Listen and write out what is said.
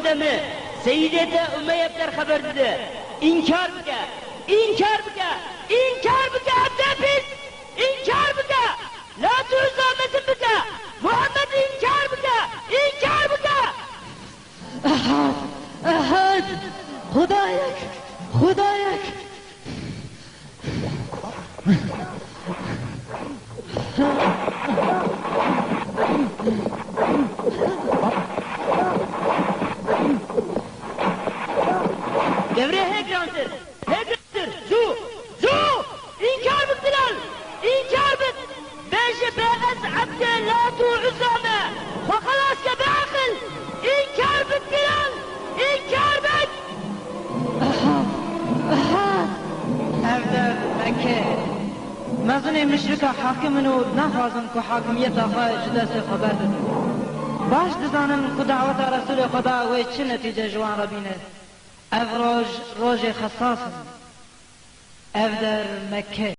demi Seyyidete Umeyyeb der haber dedi. İnkar bike, inkar bike, inkar bike abdepis, inkar bike. La tuzametin bike, Muhammed inkar bike, inkar bike. Ahad, ahad, Hudayak, Hudayak. Devre hekransır, hekransır, zu, inkar bittiler, inkar bit. Beşi be'ez abde la tu'uzame, vakalas ke be'akıl, inkar bittiler, inkar bit. Ahad, evde Mekke. Mezun-i müşrika hakimin o nafazın ku hakimiyet afa cidesi haber dedi. Baş dizanin ku davata Resul-i Khuda ve çi netice jwan rabine. Ev roj, roj hassasın. Ev der Mekke.